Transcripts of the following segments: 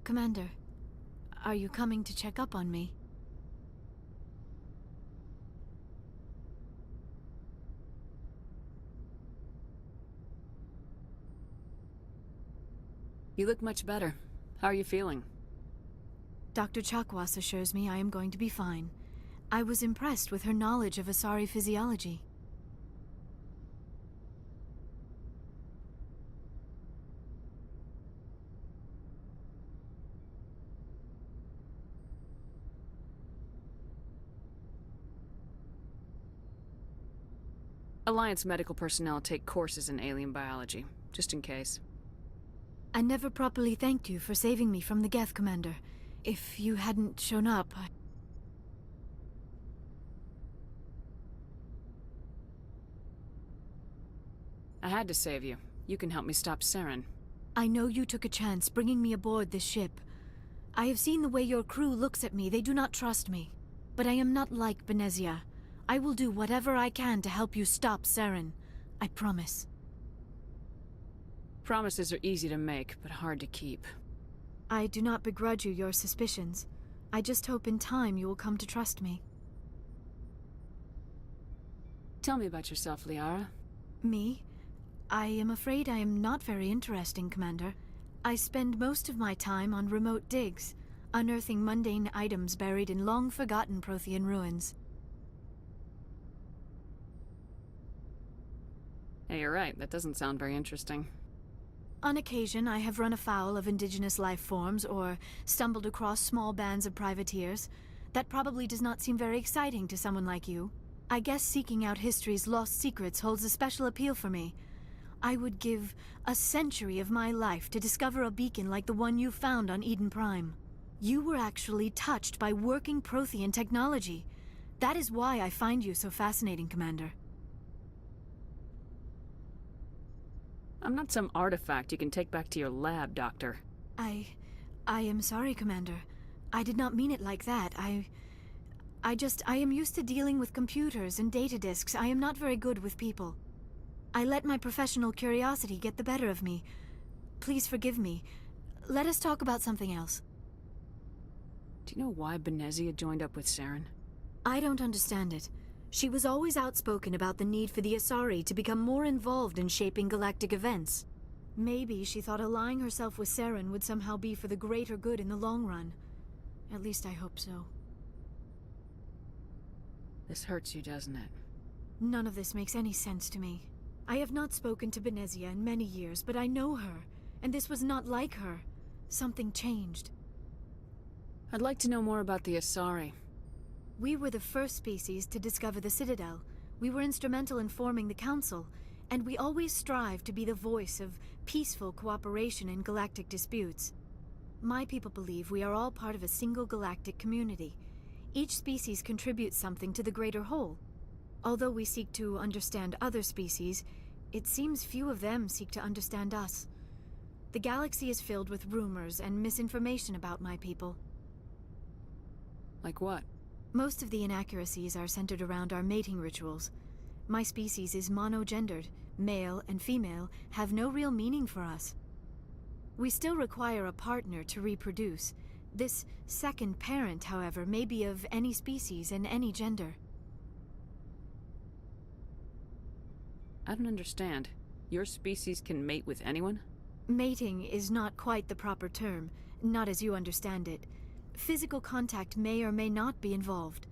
Commander, are you coming to check up on me? You look much better. How are you feeling? Dr. Chakwas assures me I am going to be fine. I was impressed with her knowledge of Asari physiology. Alliance medical personnel take courses in alien biology, just in case. I never properly thanked you for saving me from the Geth, Commander. If you hadn't shown up, I had to save you. You can help me stop Saren. I know you took a chance bringing me aboard this ship. I have seen the way your crew looks at me. They do not trust me. But I am not like Benezia. I will do whatever I can to help you stop Saren. I promise. Promises are easy to make, but hard to keep. I do not begrudge you your suspicions. I just hope in time you will come to trust me. Tell me about yourself, Liara. Me? I am afraid I am not very interesting, Commander. I spend most of my time on remote digs, unearthing mundane items buried in long-forgotten Prothean ruins. Hey, you're right. That doesn't sound very interesting. On occasion, I have run afoul of indigenous life forms or stumbled across small bands of privateers. That probably does not seem very exciting to someone like you. I guess seeking out history's lost secrets holds a special appeal for me. I would give a century of my life to discover a beacon like the one you found on Eden Prime. You were actually touched by working Prothean technology. That is why I find you so fascinating, Commander. I'm not some artifact you can take back to your lab, Doctor. I am sorry, Commander. I did not mean it like that. I am used to dealing with computers and data disks. I am not very good with people. I let my professional curiosity get the better of me. Please forgive me. Let us talk about something else. Do you know why Benezia joined up with Saren? I don't understand it. She was always outspoken about the need for the Asari to become more involved in shaping galactic events. Maybe she thought allying herself with Saren would somehow be for the greater good in the long run. At least I hope so. This hurts you, doesn't it? None of this makes any sense to me. I have not spoken to Benezia in many years, but I know her, and this was not like her. Something changed. I'd like to know more about the Asari. We were the first species to discover the Citadel. We were instrumental in forming the Council, and we always strive to be the voice of peaceful cooperation in galactic disputes. My people believe we are all part of a single galactic community. Each species contributes something to the greater whole. Although we seek to understand other species, it seems few of them seek to understand us. The galaxy is filled with rumors and misinformation about my people. Like what? Most of the inaccuracies are centered around our mating rituals. My species is monogendered. Male and female have no real meaning for us. We still require a partner to reproduce. This second parent, however, may be of any species and any gender. I don't understand. Your species can mate with anyone? Mating is not quite the proper term, not as you understand it. Physical contact may or may not be involved,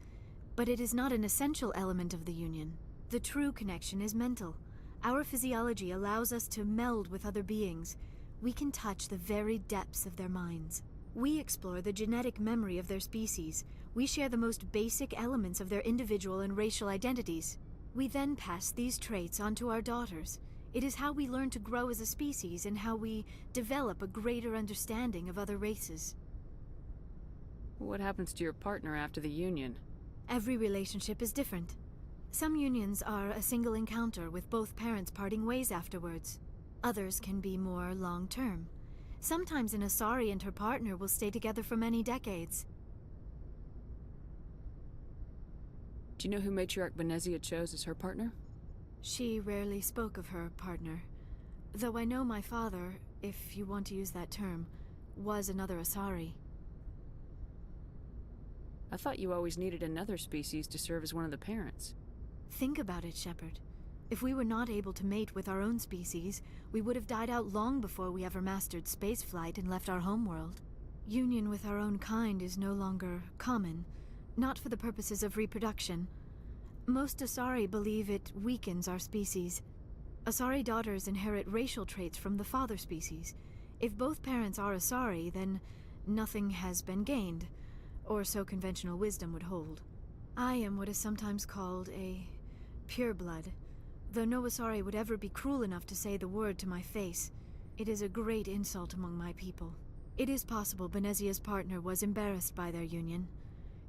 but it is not an essential element of the union. The true connection is mental. Our physiology allows us to meld with other beings. We can touch the very depths of their minds. We explore the genetic memory of their species. We share the most basic elements of their individual and racial identities. We then pass these traits on to our daughters. It is how we learn to grow as a species and how we develop a greater understanding of other races. What happens to your partner after the union? Every relationship is different. Some unions are a single encounter with both parents parting ways afterwards. Others can be more long-term. Sometimes an Asari and her partner will stay together for many decades. Do you know who Matriarch Benezia chose as her partner? She rarely spoke of her partner. Though I know my father, if you want to use that term, was another Asari. I thought you always needed another species to serve as one of the parents. Think about it, Shepard. If we were not able to mate with our own species, we would have died out long before we ever mastered spaceflight and left our homeworld. Union with our own kind is no longer common, not for the purposes of reproduction. Most Asari believe it weakens our species. Asari daughters inherit racial traits from the father species. If both parents are Asari, then nothing has been gained, or so conventional wisdom would hold. I am what is sometimes called a pureblood, though no Asari would ever be cruel enough to say the word to my face. It is a great insult among my people. It is possible Benezia's partner was embarrassed by their union.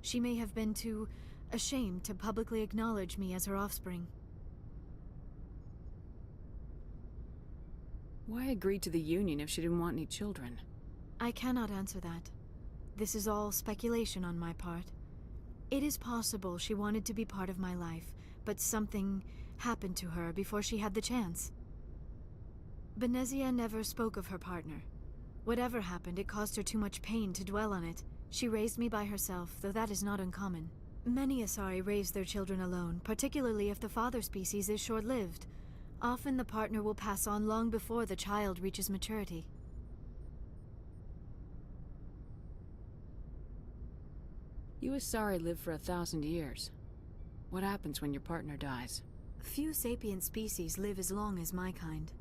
She may have been too ashamed to publicly acknowledge me as her offspring. Why agree to the union if she didn't want any children? I cannot answer that. This is all speculation on my part. It is possible she wanted to be part of my life, but something happened to her before she had the chance. Benezia never spoke of her partner. Whatever happened, it caused her too much pain to dwell on it. She raised me by herself, though that is not uncommon. Many Asari raise their children alone, particularly if the father species is short-lived. Often the partner will pass on long before the child reaches maturity. You Asari live for 1,000 years. What happens when your partner dies? Few sapient species live as long as my kind.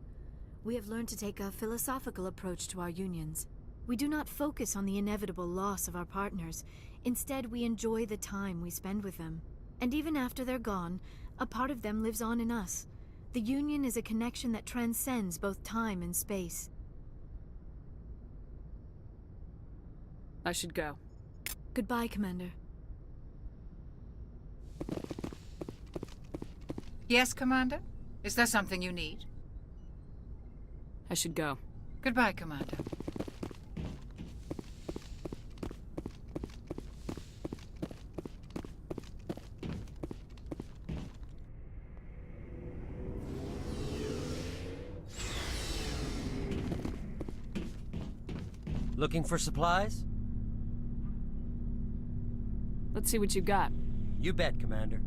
We have learned to take a philosophical approach to our unions. We do not focus on the inevitable loss of our partners. Instead, we enjoy the time we spend with them. And even after they're gone, a part of them lives on in us. The union is a connection that transcends both time and space. I should go. Goodbye, Commander. Yes, Commander? Is there something you need? I should go. Goodbye, Commander. Looking for supplies? Let's see what you got. You bet, Commander.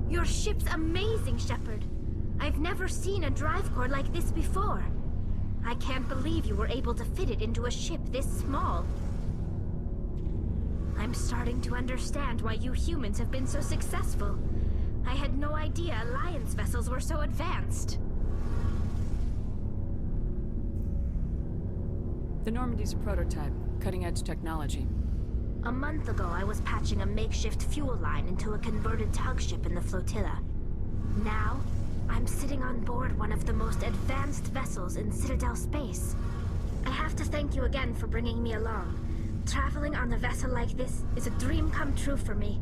Your ship's amazing, Shepard. I've never seen a drive core like this before. I can't believe you were able to fit it into a ship this small. I'm starting to understand why you humans have been so successful. I had no idea Alliance vessels were so advanced. The Normandy's a prototype, cutting-edge technology. A month ago, I was patching a makeshift fuel line into a converted tug ship in the flotilla. Now, I'm sitting on board one of the most advanced vessels in Citadel space. I have to thank you again for bringing me along. Traveling on a vessel like this is a dream come true for me.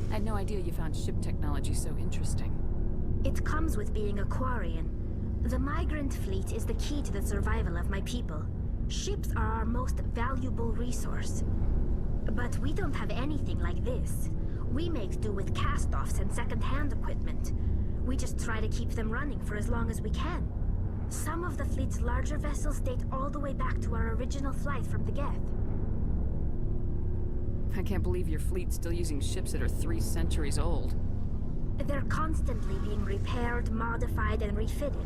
I had no idea you found ship technology so interesting. It comes with being a Quarian. The migrant fleet is the key to the survival of my people. Ships are our most valuable resource. But we don't have anything like this. We make do with cast-offs and second-hand equipment. We just try to keep them running for as long as we can. Some of the fleet's larger vessels date all the way back to our original flight from the Geth. I can't believe your fleet's still using ships that are 3 centuries old. They're constantly being repaired, modified, and refitted.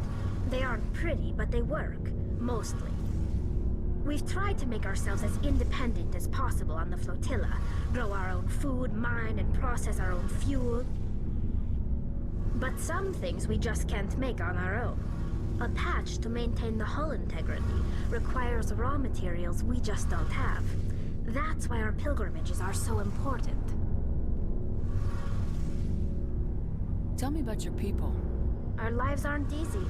They aren't pretty, but they work. Mostly. We've tried to make ourselves as independent as possible on the flotilla. Grow our own food, mine, and process our own fuel. But some things we just can't make on our own. A patch to maintain the hull integrity requires raw materials we just don't have. That's why our pilgrimages are so important. Tell me about your people. Our lives aren't easy.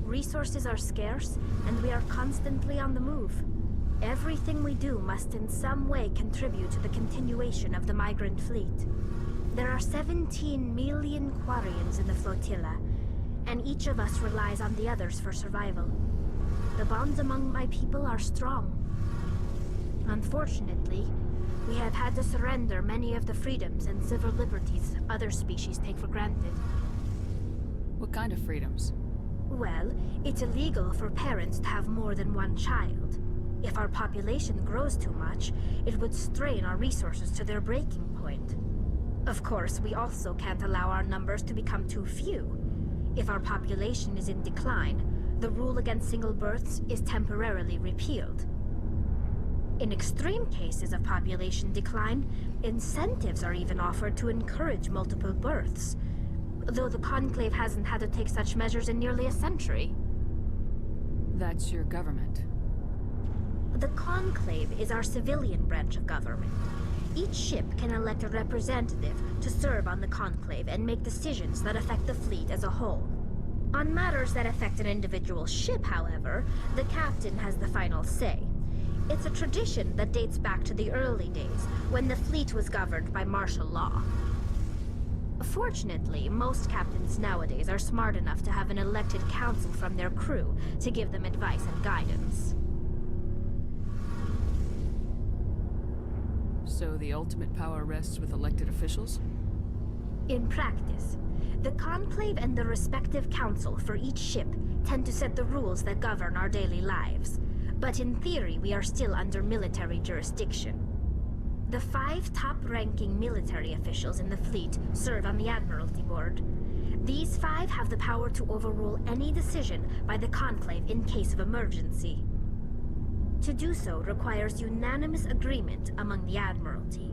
Resources are scarce, and we are constantly on the move. Everything we do must in some way contribute to the continuation of the migrant fleet. There are 17 million Quarians in the flotilla, and each of us relies on the others for survival. The bonds among my people are strong. Unfortunately, we have had to surrender many of the freedoms and civil liberties other species take for granted. What kind of freedoms? Well, it's illegal for parents to have more than one child. If our population grows too much, it would strain our resources to their breaking point. Of course, we also can't allow our numbers to become too few. If our population is in decline, the rule against single births is temporarily repealed. In extreme cases of population decline, incentives are even offered to encourage multiple births, though the Conclave hasn't had to take such measures in nearly a century. That's your government. The Conclave is our civilian branch of government. Each ship can elect a representative to serve on the Conclave and make decisions that affect the fleet as a whole. On matters that affect an individual ship, however, the captain has the final say. It's a tradition that dates back to the early days, when the fleet was governed by martial law. Fortunately, most captains nowadays are smart enough to have an elected council from their crew to give them advice and guidance. So the ultimate power rests with elected officials? In practice, the Conclave and the respective council for each ship tend to set the rules that govern our daily lives. But in theory, we are still under military jurisdiction. The 5 top-ranking military officials in the fleet serve on the Admiralty Board. These 5 have the power to overrule any decision by the Conclave in case of emergency. To do so requires unanimous agreement among the Admiralty,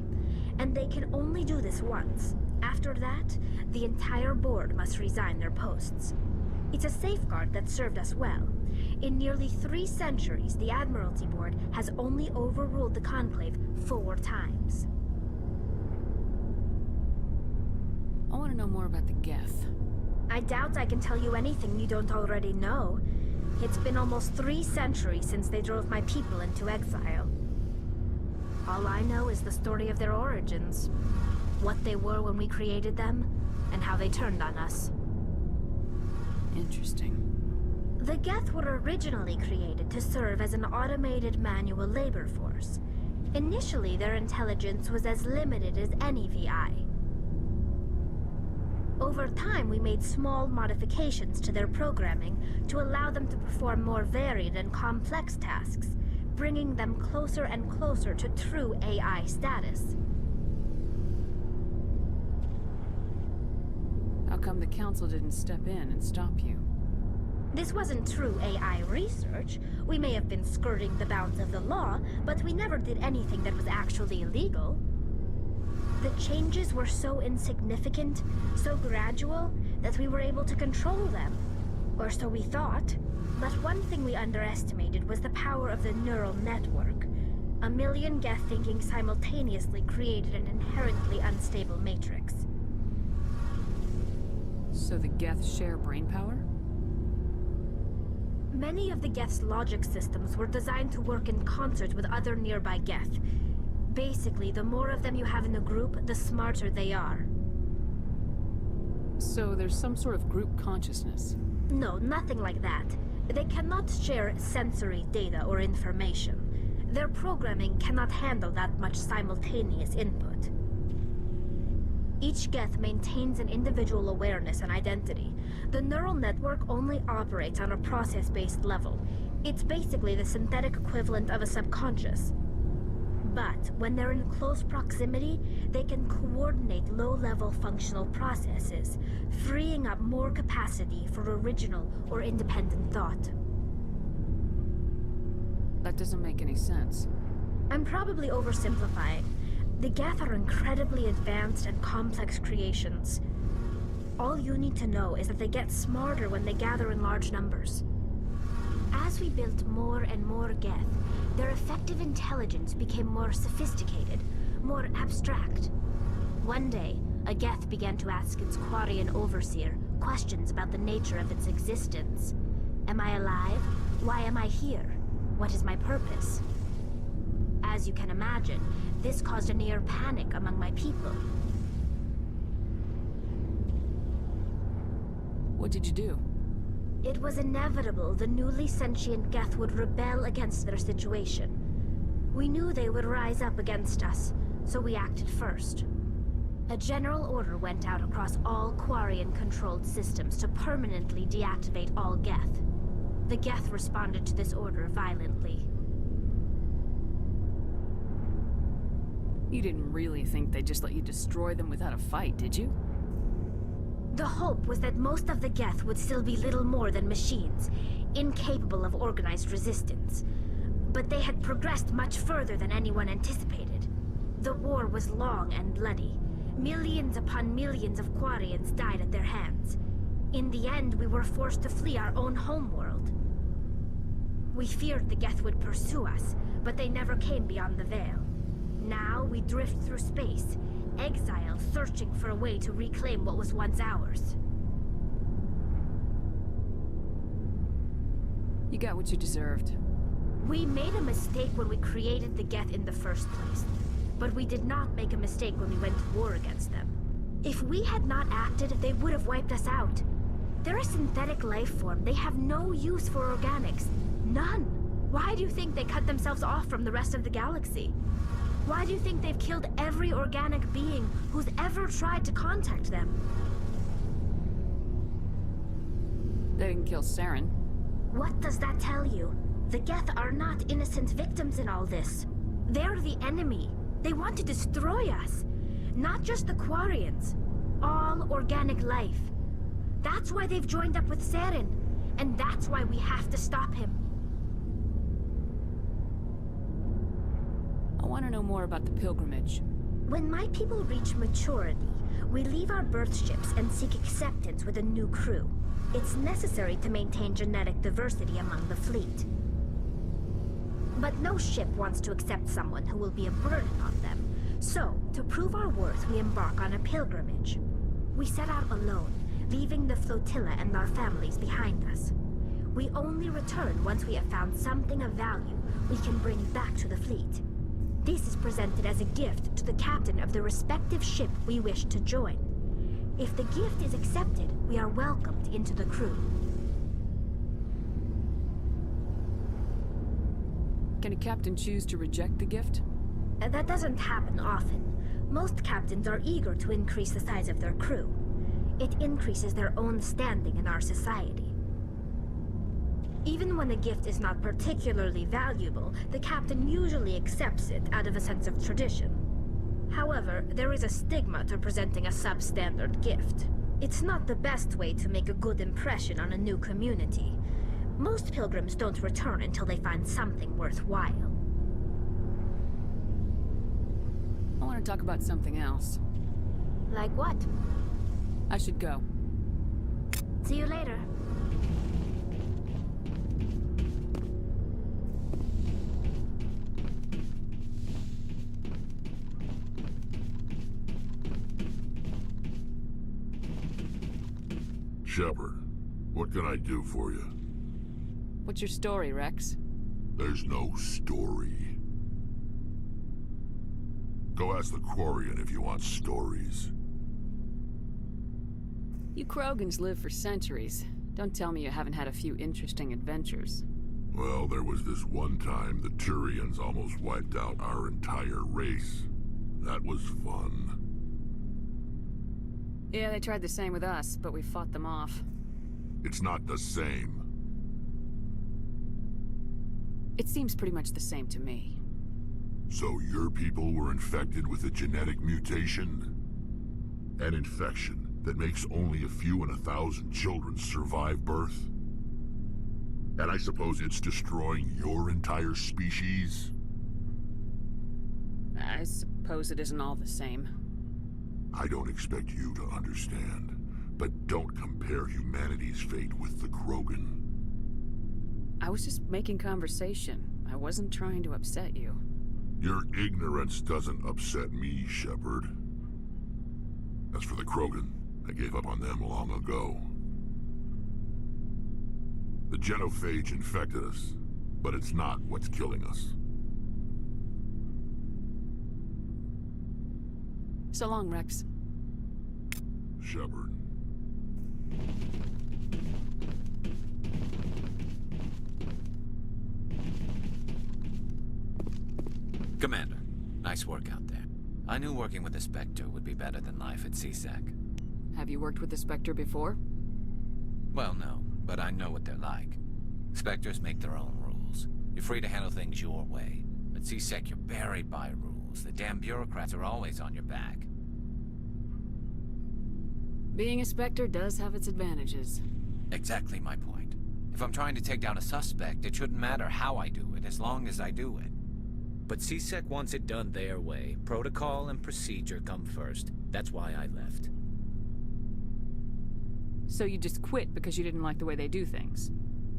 and they can only do this once. After that, the entire board must resign their posts. It's a safeguard that served us well. In nearly 3 centuries, the Admiralty Board has only overruled the Conclave 4 times. I want to know more about the Geth. I doubt I can tell you anything you don't already know. It's been almost 3 centuries since they drove my people into exile. All I know is the story of their origins, what they were when we created them, and how they turned on us. Interesting. The Geth were originally created to serve as an automated manual labor force. Initially, their intelligence was as limited as any VI. Over time, we made small modifications to their programming to allow them to perform more varied and complex tasks, bringing them closer and closer to true AI status. How come the Council didn't step in and stop you? This wasn't true AI research. We may have been skirting the bounds of the law, but we never did anything that was actually illegal. The changes were so insignificant, so gradual, that we were able to control them. Or so we thought. But one thing we underestimated was the power of the neural network. A million Geth thinking simultaneously created an inherently unstable matrix. So the Geth share brainpower? Many of the Geth's logic systems were designed to work in concert with other nearby Geth. Basically, the more of them you have in a group, the smarter they are. So there's some sort of group consciousness? No, nothing like that. They cannot share sensory data or information. Their programming cannot handle that much simultaneous input. Each Geth maintains an individual awareness and identity. The neural network only operates on a process-based level. It's basically the synthetic equivalent of a subconscious. But when they're in close proximity, they can coordinate low-level functional processes, freeing up more capacity for original or independent thought. That doesn't make any sense. I'm probably oversimplifying. The Geth are incredibly advanced and complex creations. All you need to know is that they get smarter when they gather in large numbers. As we built more and more Geth, their effective intelligence became more sophisticated, more abstract. One day, a Geth began to ask its Quarian overseer questions about the nature of its existence. Am I alive? Why am I here? What is my purpose? As you can imagine, this caused a near panic among my people. What did you do? It was inevitable the newly sentient Geth would rebel against their situation. We knew they would rise up against us, so we acted first. A general order went out across all Quarian-controlled systems to permanently deactivate all Geth. The Geth responded to this order violently. You didn't really think they'd just let you destroy them without a fight, did you? The hope was that most of the Geth would still be little more than machines, incapable of organized resistance. But they had progressed much further than anyone anticipated. The war was long and bloody. Millions upon millions of Quarians died at their hands. In the end, we were forced to flee our own homeworld. We feared the Geth would pursue us, but they never came beyond the Veil. Now we drift through space, exile searching for a way to reclaim what was once ours. You got what you deserved. We made a mistake when we created the Geth in the first place, but we did not make a mistake when we went to war against them. If we had not acted, they would have wiped us out. They're a synthetic life form. They have no use for organics. None. Why do you think they cut themselves off from the rest of the galaxy? Why do you think they've killed every organic being who's ever tried to contact them? They didn't kill Saren. What does that tell you? The Geth are not innocent victims in all this. They're the enemy. They want to destroy us. Not just the Quarians. All organic life. That's why they've joined up with Saren. And that's why we have to stop him. I want to know more about the pilgrimage. When my people reach maturity, we leave our birth ships and seek acceptance with a new crew. It's necessary to maintain genetic diversity among the fleet. But no ship wants to accept someone who will be a burden on them. So, to prove our worth, we embark on a pilgrimage. We set out alone, leaving the flotilla and our families behind us. We only return once we have found something of value we can bring back to the fleet. This is presented as a gift to the captain of the respective ship we wish to join. If the gift is accepted, we are welcomed into the crew. Can a captain choose to reject the gift? That doesn't happen often. Most captains are eager to increase the size of their crew. It increases their own standing in our society. Even when the gift is not particularly valuable, the captain usually accepts it out of a sense of tradition. However, there is a stigma to presenting a substandard gift. It's not the best way to make a good impression on a new community. Most pilgrims don't return until they find something worthwhile. I want to talk about something else. Like what? I should go. See you later. Shepard, what can I do for you? What's your story, Rex? There's no story. Go ask the Quarian if you want stories. You Krogans live for centuries. Don't tell me you haven't had a few interesting adventures. Well, there was this one time the Turians almost wiped out our entire race. That was fun. Yeah, they tried the same with us, but we fought them off. It's not the same. It seems pretty much the same to me. So your people were infected with a genetic mutation? An infection that makes only a few in 1,000 children survive birth? And I suppose it's destroying your entire species? I suppose it isn't all the same. I don't expect you to understand, but don't compare humanity's fate with the Krogan. I was just making conversation. I wasn't trying to upset you. Your ignorance doesn't upset me, Shepard. As for the Krogan, I gave up on them long ago. The genophage infected us, but it's not what's killing us. So long, Rex. Shepard. Commander, nice work out there. I knew working with the Spectre would be better than life at CSEC. Have you worked with the Spectre before? Well, no, but I know what they're like. Spectres make their own rules. You're free to handle things your way. At CSEC, you're buried by rules. The damn bureaucrats are always on your back. Being a Spectre does have its advantages. Exactly my point. If I'm trying to take down a suspect, it shouldn't matter how I do it, as long as I do it. But CSEC wants it done their way. Protocol and procedure come first. That's why I left. So you just quit because you didn't like the way they do things?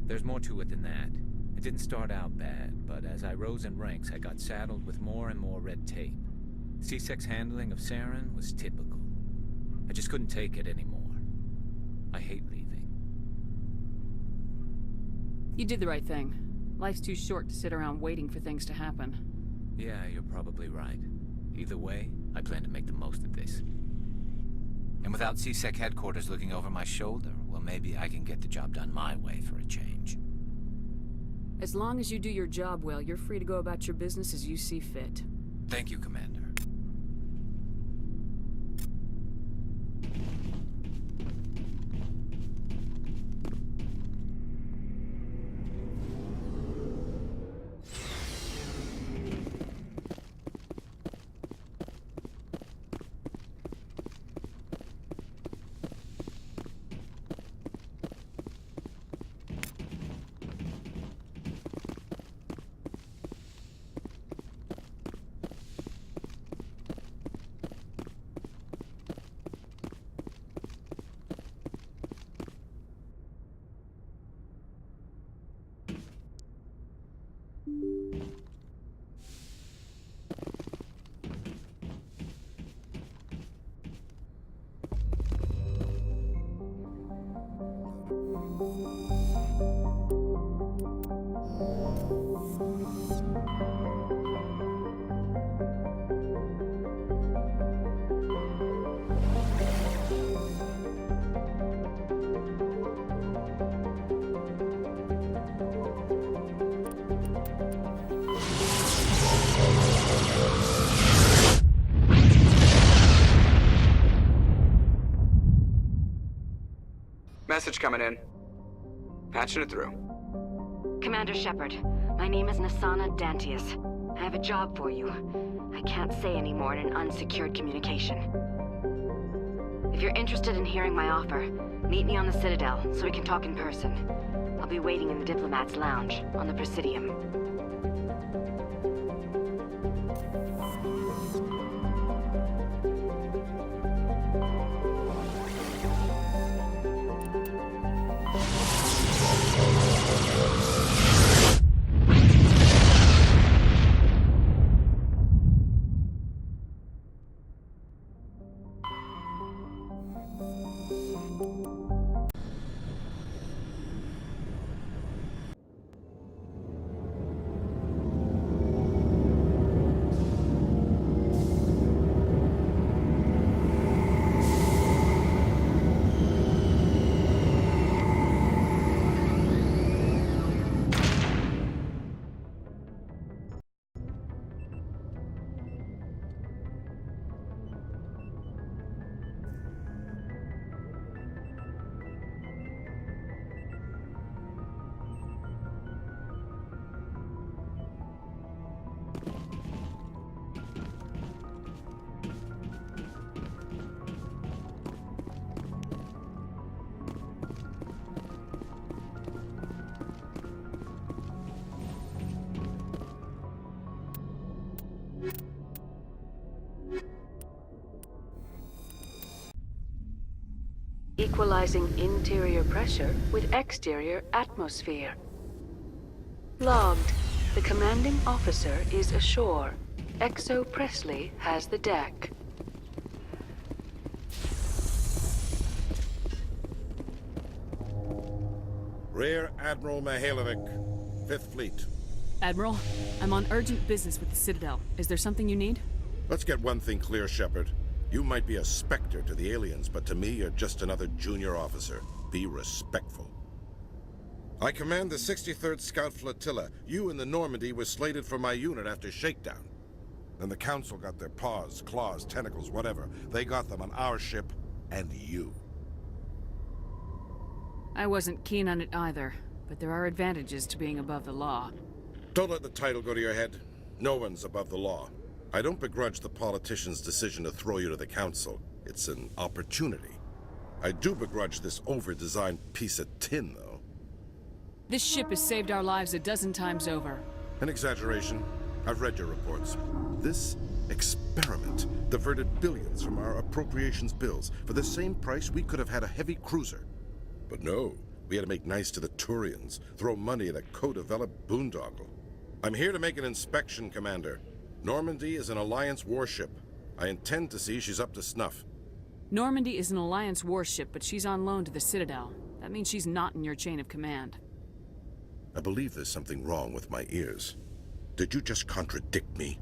There's more to it than that. It didn't start out bad, but as I rose in ranks, I got saddled with more and more red tape. CSEC's handling of Saren was typical. I just couldn't take it anymore. I hate leaving. You did the right thing. Life's too short to sit around waiting for things to happen. Yeah, you're probably right. Either way, I plan to make the most of this. And without CSEC headquarters looking over my shoulder, well, maybe I can get the job done my way for a change. As long as you do your job well, you're free to go about your business as you see fit. Thank you, Commander. Message coming in. Patching it through. Commander Shepard, my name is Nassana Dantius. I have a job for you. I can't say any more in an unsecured communication. If you're interested in hearing my offer, meet me on the Citadel so we can talk in person. I'll be waiting in the Diplomat's Lounge on the Presidium. Equalizing interior pressure with exterior atmosphere. Logged. The commanding officer is ashore. Exo Presley has the deck. Rear Admiral Mihailovic, 5th Fleet. Admiral, I'm on urgent business with the Citadel. Is there something you need? Let's get one thing clear, Shepard. You might be a Spectre to the aliens, but to me, you're just another junior officer. Be respectful. I command the 63rd Scout Flotilla. You and the Normandy were slated for my unit after shakedown. Then the Council got their paws, claws, tentacles, whatever. They got them on our ship, and you. I wasn't keen on it either, but there are advantages to being above the law. Don't let the title go to your head. No one's above the law. I don't begrudge the politician's decision to throw you to the Council. It's an opportunity. I do begrudge this over-designed piece of tin, though. This ship has saved our lives a dozen times over. An exaggeration. I've read your reports. This experiment diverted billions from our appropriations bills. For the same price, we could have had a heavy cruiser. But no, we had to make nice to the Turians, throw money at a co-developed boondoggle. I'm here to make an inspection, Commander. Normandy is an Alliance warship. I intend to see she's up to snuff. Normandy is an Alliance warship, but she's on loan to the Citadel. That means she's not in your chain of command. I believe there's something wrong with my ears. Did you just contradict me?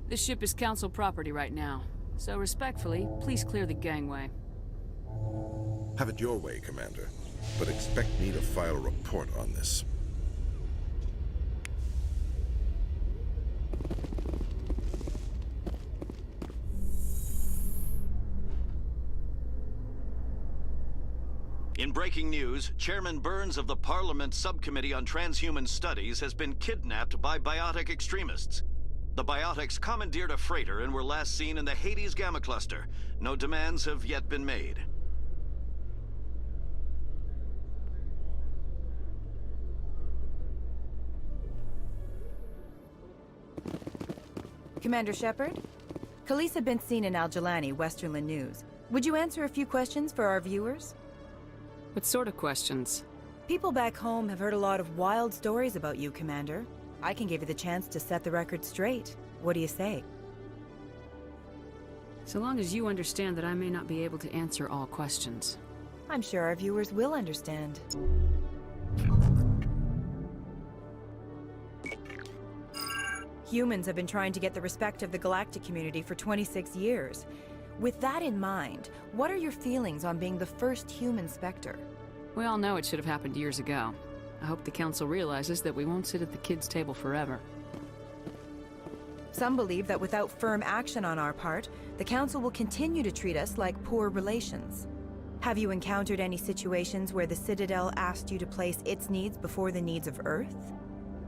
This ship is Council property right now, so respectfully, please clear the gangway. Have it your way, Commander. But expect me to file a report on this. In breaking news, Chairman Burns of the Parliament Subcommittee on Transhuman Studies has been kidnapped by biotic extremists. The biotics commandeered a freighter and were last seen in the Hades Gamma Cluster. No demands have yet been made. Commander Shepard? Khaleesa been seen in Al-Jalani, Westerland News. Would you answer a few questions for our viewers? What sort of questions? People back home have heard a lot of wild stories about you, Commander. I can give you the chance to set the record straight. What do you say? So long as you understand that I may not be able to answer all questions. I'm sure our viewers will understand. Humans have been trying to get the respect of the galactic community for 26 years. With that in mind, what are your feelings on being the first human Spectre? We all know it should have happened years ago. I hope the Council realizes that we won't sit at the kids' table forever. Some believe that without firm action on our part, the Council will continue to treat us like poor relations. Have you encountered any situations where the Citadel asked you to place its needs before the needs of Earth?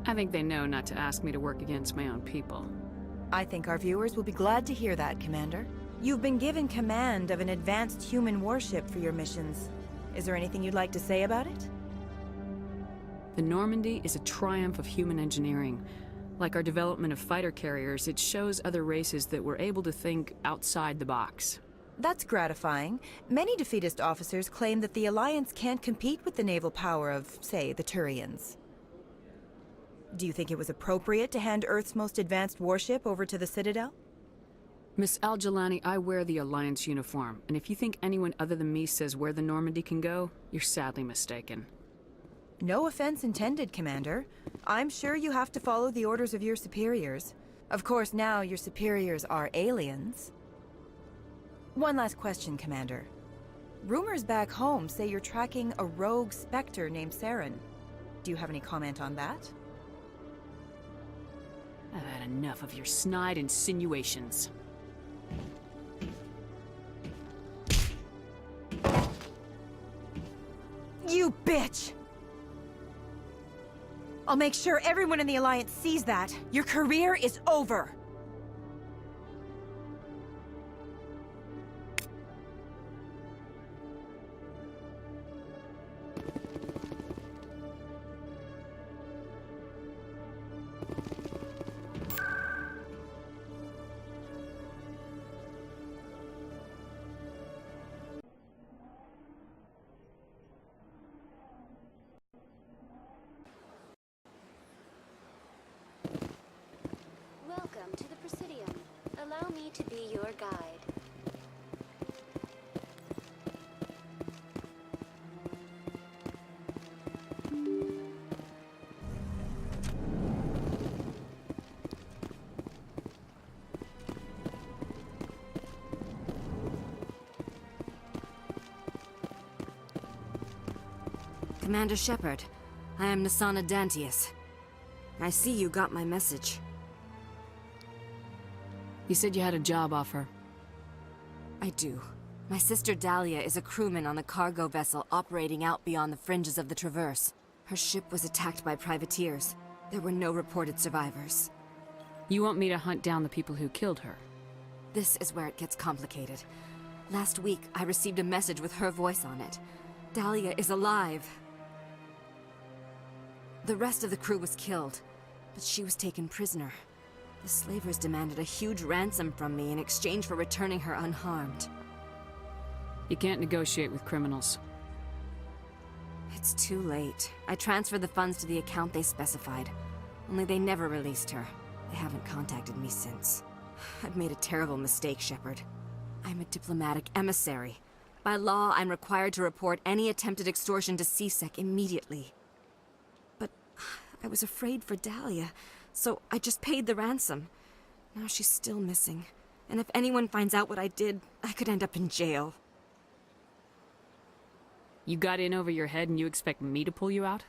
I think they know not to ask me to work against my own people. I think our viewers will be glad to hear that, Commander. You've been given command of an advanced human warship for your missions. Is there anything you'd like to say about it? The Normandy is a triumph of human engineering. Like our development of fighter carriers, it shows other races that we're able to think outside the box. That's gratifying. Many defeatist officers claim that the Alliance can't compete with the naval power of, say, the Turians. Do you think it was appropriate to hand Earth's most advanced warship over to the Citadel? Miss Al-Jalani, I wear the Alliance uniform, and if you think anyone other than me says where the Normandy can go, you're sadly mistaken. No offense intended, Commander. I'm sure you have to follow the orders of your superiors. Of course, now your superiors are aliens. One last question, Commander. Rumors back home say you're tracking a rogue Spectre named Saren. Do you have any comment on that? I've had enough of your snide insinuations. You bitch! I'll make sure everyone in the Alliance sees that. Your career is over! Allow me to be your guide. Commander Shepard, I am Nasana Dantius. I see you got my message. You said you had a job offer. I do. My sister Dahlia is a crewman on the cargo vessel operating out beyond the fringes of the Traverse. Her ship was attacked by privateers. There were no reported survivors. You want me to hunt down the people who killed her? This is where it gets complicated. Last week, I received a message with her voice on it. Dahlia is alive. The rest of the crew was killed, but she was taken prisoner. The slavers demanded a huge ransom from me in exchange for returning her unharmed. You can't negotiate with criminals. It's too late. I transferred the funds to the account they specified. Only they never released her. They haven't contacted me since. I've made a terrible mistake, Shepard. I'm a diplomatic emissary. By law, I'm required to report any attempted extortion to C-Sec immediately. But I was afraid for Dahlia, so I just paid the ransom. Now she's still missing. And if anyone finds out what I did, I could end up in jail. You got in over your head and you expect me to pull you out?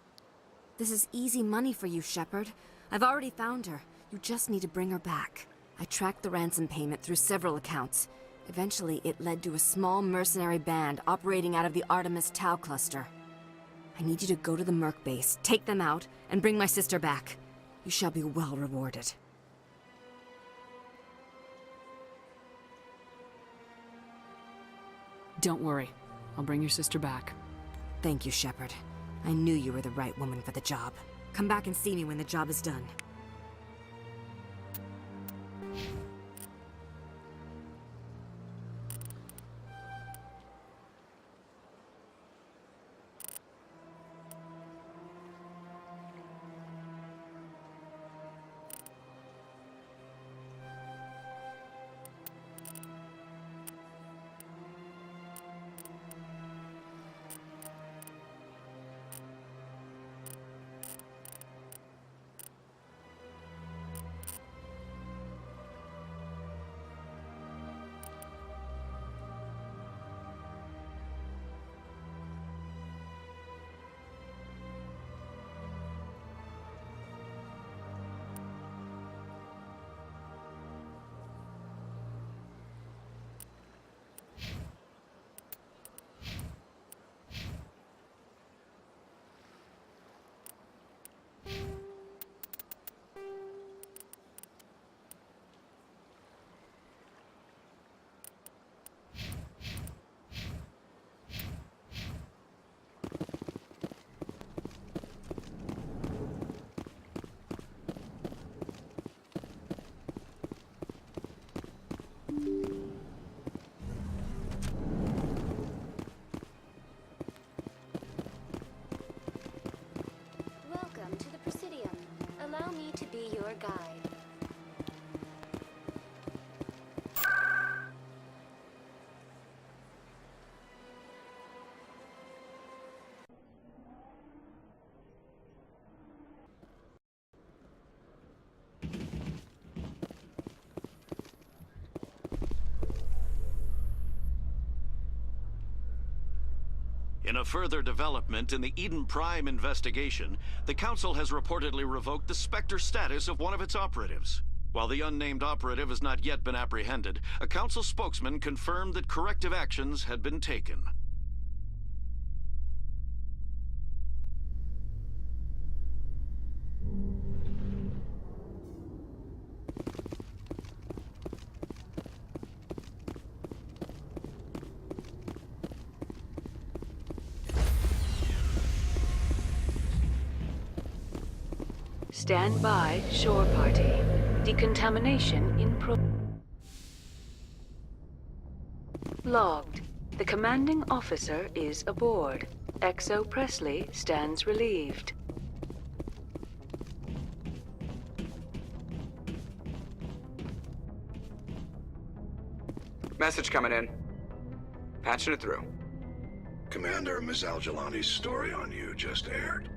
This is easy money for you, Shepard. I've already found her. You just need to bring her back. I tracked the ransom payment through several accounts. Eventually, it led to a small mercenary band operating out of the Artemis Tau cluster. I need you to go to the Merc base, take them out, and bring my sister back. You shall be well rewarded. Don't worry. I'll bring your sister back. Thank you, Shepard. I knew you were the right woman for the job. Come back and see me when the job is done. Welcome to the Presidium. Allow me to be your guide. In a further development in the Eden Prime investigation, the Council has reportedly revoked the Spectre status of one of its operatives. While the unnamed operative has not yet been apprehended, a Council spokesman confirmed that corrective actions had been taken. Stand by, shore party. Decontamination in Logged. The commanding officer is aboard. XO Presley stands relieved. Message coming in. Patching it through. Commander, Ms. Al-Jalani's story on you just aired.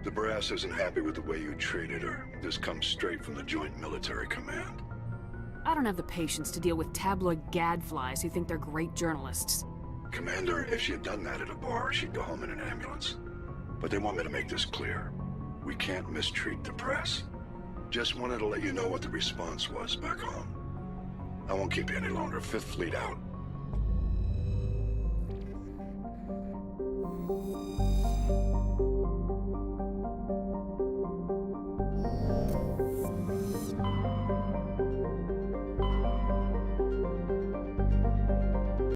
The brass isn't happy with the way you treated her. This comes straight from the Joint Military Command. I don't have the patience to deal with tabloid gadflies who think they're great journalists. Commander, if she had done that at a bar, she'd go home in an ambulance. But they want me to make this clear. We can't mistreat the press. Just wanted to let you know what the response was back home. I won't keep you any longer. Fifth Fleet out.